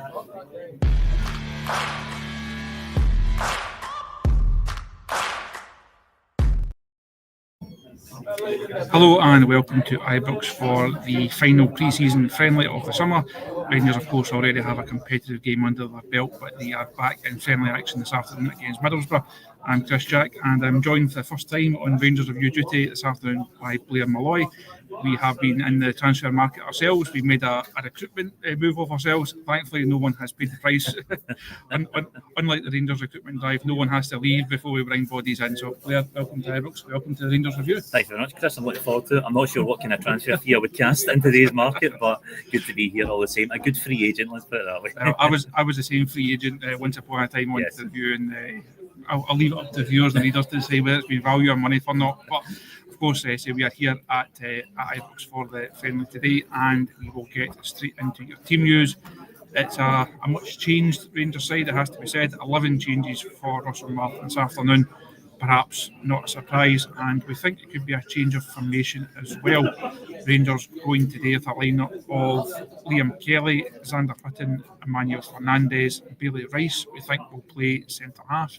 Hello and welcome to Ibrox for the final pre-season friendly of the summer. Rangers, of course, already have a competitive game under their belt, but they are back in friendly action this afternoon against Middlesbrough. I'm Chris Jack, and I'm joined for the first time on Rangers Review duty this afternoon by Blair Malloy. We have been in the transfer market ourselves. We've made a recruitment move of ourselves. Thankfully, no one has paid the price. Unlike the Rangers recruitment drive, no one has to leave before we bring bodies in. So, Blair, welcome to Ibrox. Welcome to the Rangers Review. Thanks very much, Chris. I'm looking forward to it. I'm not sure what kind of transfer fee I would cast in today's market, but good to be here all the same. A good free agent, let's put it that way. I was the same free agent once upon a time on the review, and I'll leave it up to the viewers and readers to say whether it's been value or money for not. But of course, we are here at Ibrox for the friendly today, and we will get straight into your team news. It's a much changed Rangers side, it has to be said. 11 changes for Russell Martin this afternoon. Perhaps not a surprise, and we think it could be a change of formation as well. Rangers going today with a lineup of Liam Kelly, Xander Fitton, Emmanuel Fernandez, Bailey Rice. We think will play centre half.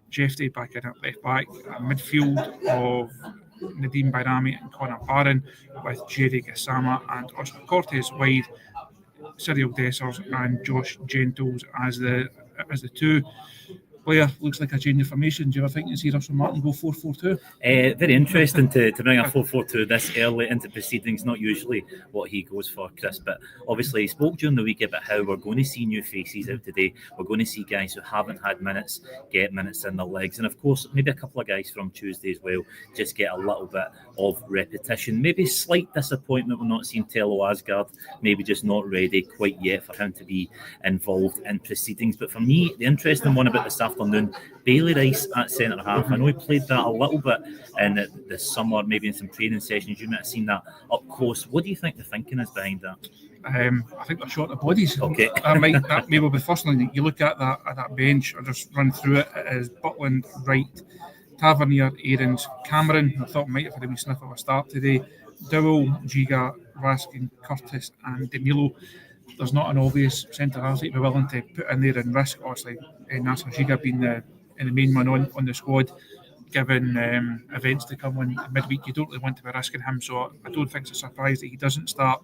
Jeffrey back in at left back. A midfield of Nadim Bayrami and Connor Barron, with Jerry Gassama and Oscar Cortes wide. Cyril Dessers and Josh Gentles as the two. Blair, looks like a change of formation. Do you ever think you see Russell Martin go 4-4-2? Very interesting to bring a 4-4-2 this early into proceedings. Not usually what he goes for, Chris, but obviously he spoke during the week about how we're going to see new faces out today. We're going to see guys who haven't had minutes get minutes in their legs, and of course maybe a couple of guys from Tuesday as well just get a little bit of repetition. Maybe slight disappointment we're not seeing Tello Asgard, maybe just not ready quite yet for him to be involved in proceedings. But for me, the interesting one about this afternoon, Bailey Rice at centre half. I know he played that a little bit in the summer, maybe in some training sessions. You might have seen that up close. What do you think the thinking is behind that? I think they're short of bodies. Okay. That maybe will be first thing. You look at that bench. I'll just run through it. It is Butland, Wright, Tavernier, Aarons, Cameron. I thought might have had a wee sniff of a start today. Dowell, Giga, Raskin, Curtis, and Danilo. There's not an obvious centre half that you'd be willing to put in there and risk. Obviously, Nasser Giga being the main man on the squad, given events to come in midweek, you don't really want to be risking him. So I don't think it's a surprise that he doesn't start.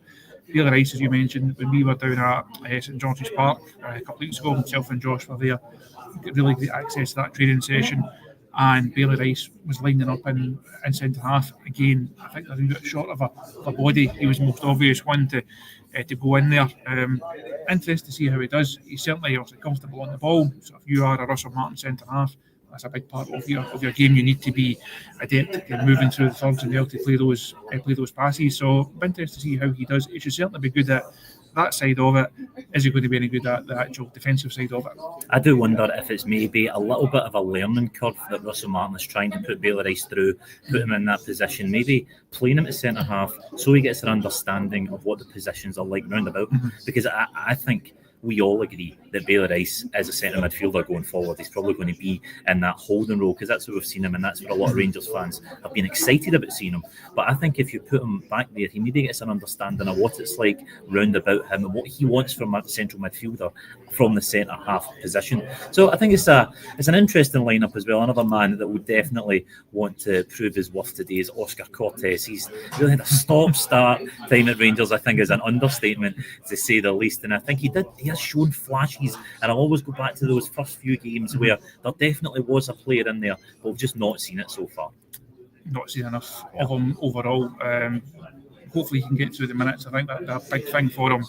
Bailey Rice, as you mentioned, when we were down at St George's Park a couple of weeks ago, myself and Josh were there, got really great access to that training session, and Bailey Rice was lining up in centre half. Again, I think they're a bit short of a body. He was the most obvious one to go in there. Interested to see how he does. He's certainly also comfortable on the ball. So if you are a Russell Martin centre half, that's a big part of your game. You need to be adept at moving through the thirds and be able to play those passes. So I'm interested to see how he does. He should certainly be good at that side of it. Is he going to be any good at the actual defensive side of it? I do wonder if it's maybe a little bit of a learning curve that Russell Martin is trying to put Bailey Rice through, put him in that position, maybe playing him at centre half so he gets an understanding of what the positions are like round about. Because I think we all agree that Bailey Rice is a centre midfielder going forward. He's probably going to be in that holding role because that's where we've seen him, and that's where a lot of Rangers fans have been excited about seeing him. But I think if you put him back there, he maybe gets an understanding of what it's like round about him and what he wants from a central midfielder from the centre half position. So I think it's an interesting lineup as well. Another man that would definitely want to prove his worth today is Oscar Cortes. He's really had a stop-start time at Rangers, I think is an understatement to say the least. And I think he has shown flashes, and I'll always go back to those first few games where there definitely was a player in there, but we've just not seen it so far. Not seen enough of him overall. Hopefully he can get through the minutes. I think that's a big thing for him.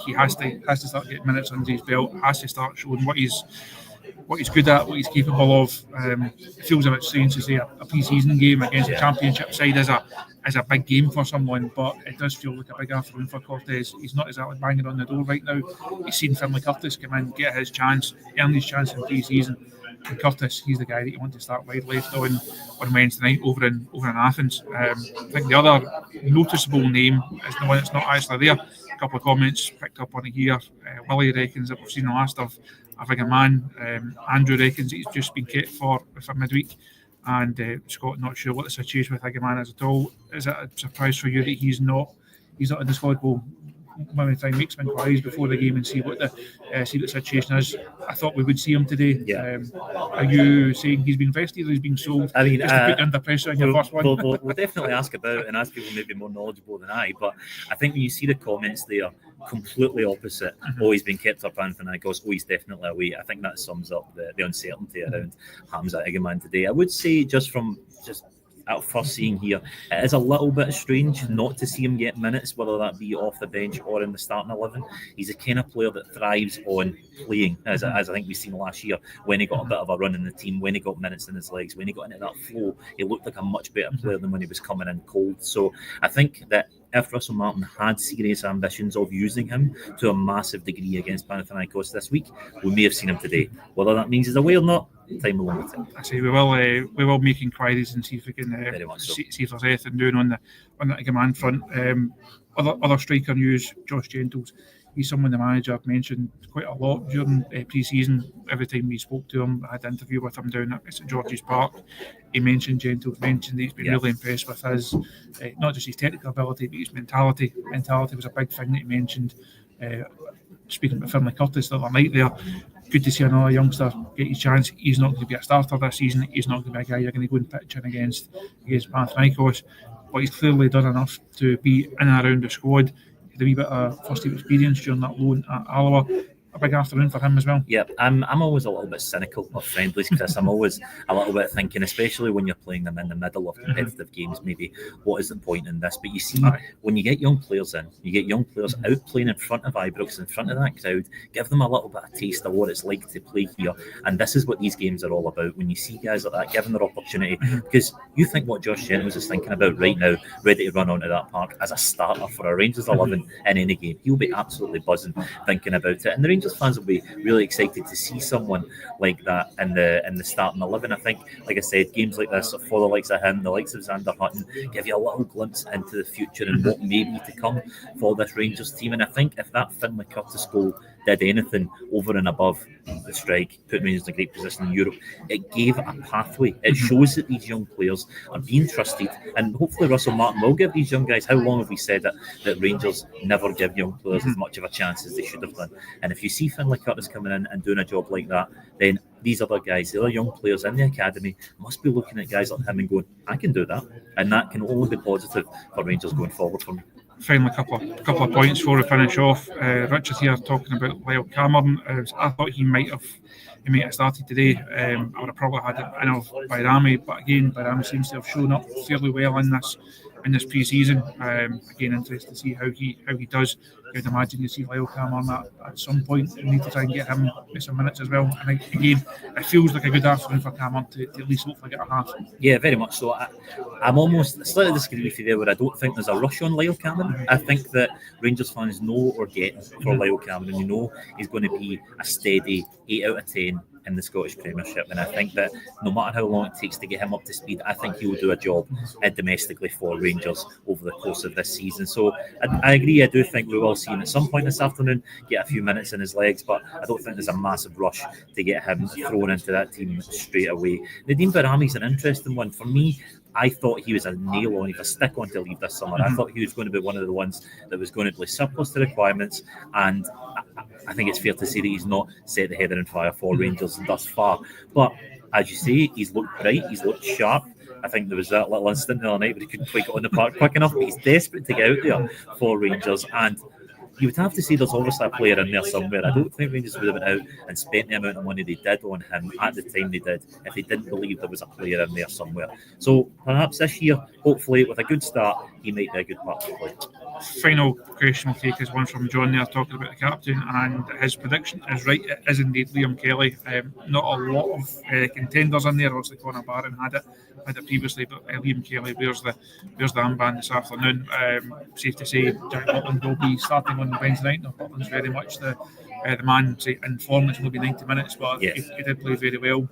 He has to start getting minutes under his belt, has to start showing what he's good at, what he's capable of. It feels a bit strange to say a pre-season game against a championship side is a big game for someone, but it does feel like a big afternoon for Cortes. He's not exactly banging on the door right now. He's seen Finlay Curtis come in, get his chance, earn his chance in pre-season. And Curtis, he's the guy that you want to start wide left on Wednesday night over in Athens. I think the other noticeable name is the one that's not actually there. A couple of comments picked up on it here. Willie reckons that we've seen the last of a man. Andrew reckons he's just been kept for midweek. And Scott not sure what the situation with Higaman is at all. Is it a surprise for you that he's not in the squad? Well, when we try and make some inquiries before the game and see what the situation is. I thought we would see him today. Yeah. Are you saying he's been vested or he's being sold? I mean, just to put you under pressure in your first one. We'll definitely ask about and ask people maybe more knowledgeable than I. But I think when you see the comments there, completely opposite. Oh, he's been kept up Panathinaikos. Oh, he's definitely away. I think that sums up the uncertainty around Hamza Egeman today. I would say just at first seeing here, it is a little bit strange not to see him get minutes, whether that be off the bench or in the starting 11. He's a kind of player that thrives on playing, as I think we've seen last year, when he got a bit of a run in the team, when he got minutes in his legs, when he got into that flow, he looked like a much better player than when he was coming in cold. So I think that if Russell Martin had serious ambitions of using him to a massive degree against Panathinaikos this week, we may have seen him today. Whether that means he's away or not, time will limit it. I say we will make inquiries and see if we can see if there's anything doing on the Egeman front. Other striker news: Josh Gentles. He's someone the manager mentioned quite a lot during pre-season. Every time we spoke to him, I had an interview with him down at St George's Park. He mentioned Gentles, mentioned that he's been really impressed with his, not just his technical ability, but his mentality. Mentality was a big thing that he mentioned. Speaking about Finlay Curtis the other night there, good to see another youngster get his chance. He's not going to be a starter this season. He's not going to be a guy you're going to go and pitch in against Panathinaikos, but he's clearly done enough to be in and around the squad. Had a wee bit of first team experience during that loan at Alloa. A big afternoon for him as well. Yep, I'm always a little bit cynical of friendlies, Chris. I'm always a little bit thinking, especially when you're playing them in the middle of competitive games, maybe what is the point in this? But you see, when you get young players in, you get young players out playing in front of Ibrox, in front of that crowd, give them a little bit of taste of what it's like to play here. And this is what these games are all about. When you see guys like that given their opportunity, because you think what Josh Gentles is thinking about right now, ready to run onto that park as a starter for a Rangers 11 in any game. He'll be absolutely buzzing thinking about it. And the Rangers fans will be really excited to see someone like that in the starting 11. I think, like I said, games like this for the likes of him, the likes of Xander Hutton, give you a little glimpse into the future and what may be to come for this Rangers team. And I think if that Finlay Curtis goal did anything over and above the strike, put Rangers in a great position in Europe, it gave a pathway. It shows that these young players are being trusted, and hopefully Russell Martin will give these young guys, how long have we said that Rangers never give young players as much of a chance as they should have done? And if you see Finlay Curtis coming in and doing a job like that, then these other guys, the other young players in the academy, must be looking at guys like him and going, I can do that. And that can only be positive for Rangers going forward for me. Finally, a couple of points before we finish off. Richard here talking about Lyle Cameron. I thought he might have started today. I would have probably had it in of Bayrami, but again, Bayrami seems to have shown up fairly well in this pre-season. Again, interested to see how he does. I'd imagine you see Lyle Cameron at some point. You need to try and get him some minutes as well. And again, it feels like a good afternoon for Cameron to at least hopefully get a half. Yeah, very much so. I'm almost slightly disagree with you there, where I don't think there's a rush on Lyle Cameron. I think that Rangers fans know what we're getting for Lyle Cameron. You know he's going to be a steady 8 out of 10 in the Scottish Premiership, and I think that no matter how long it takes to get him up to speed, I think he will do a job domestically for Rangers over the course of this season. So I agree. I do think we will see him at some point this afternoon get a few minutes in his legs, but I don't think there's a massive rush to get him thrown into that team straight away. Nadim Bayrami's an interesting one for me. I thought he was a nail on, he was a stick on to leave this summer. I thought he was going to be one of the ones that was going to play surplus to requirements, and I think it's fair to say that he's not set the heather on fire for Rangers thus far. But as you say, he's looked bright, he's looked sharp. I think there was that little incident the other night where he couldn't quite get on the park quick enough, but he's desperate to get out there for Rangers. And you would have to say there's obviously a player in there somewhere. I don't think Rangers would have been out and spent the amount of money they did on him at the time they did if they didn't believe there was a player in there somewhere. So perhaps this year, hopefully with a good start, he might be a good part to play. Final question we'll take is one from John there talking about the captain, and his prediction is right. It is indeed Liam Kelly. Not a lot of contenders in there. Obviously Conor Barron had it previously, but Liam Kelly wears the armband this afternoon. Safe to say Jack Butland will be starting on Wednesday night. No, Butland's very much the man in form. It's only 90 minutes, but yes, he did play very well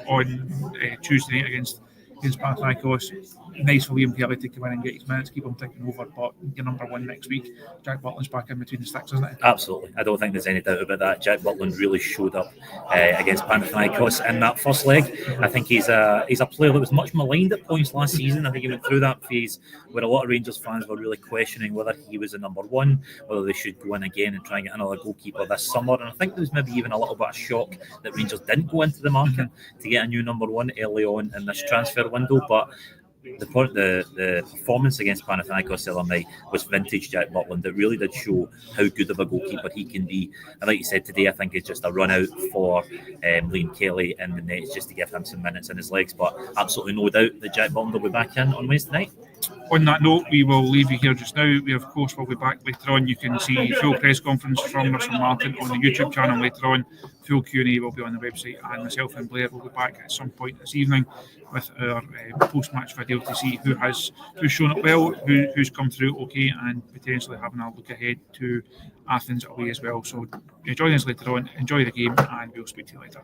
on Tuesday night against against Panathinaikos. Nice for Liam Kelly to come in and get his minutes, keep him ticking over. But your number one next week, Jack Butland's back in between the sticks, isn't it? Absolutely. I don't think there's any doubt about that. Jack Butland really showed up against Panathinaikos in that first leg. I think he's a player that was much maligned at points last season. I think he went through that phase where a lot of Rangers fans were really questioning whether he was the number one, whether they should go in again and try and get another goalkeeper this summer. And I think there was maybe even a little bit of shock that Rangers didn't go into the market to get a new number one early on in this transfer window. But the performance against Panathinaikos the other night was vintage Jack Butland. It really did show how good of a goalkeeper he can be. And like you said today, I think it's just a run out for Liam Kelly in the nets just to give him some minutes in his legs. But absolutely no doubt that Jack Butland will be back in on Wednesday night. On that note, we will leave you here just now. We, of course, will be back later on. You can see full press conference from Russell Martin on the YouTube channel later on. Full Q&A will be on the website, and myself and Blair will be back at some point this evening with our post-match video to see who's shown up well, who's come through okay, and potentially having a look ahead to Athens away as well. So join us later on, enjoy the game, and we'll speak to you later.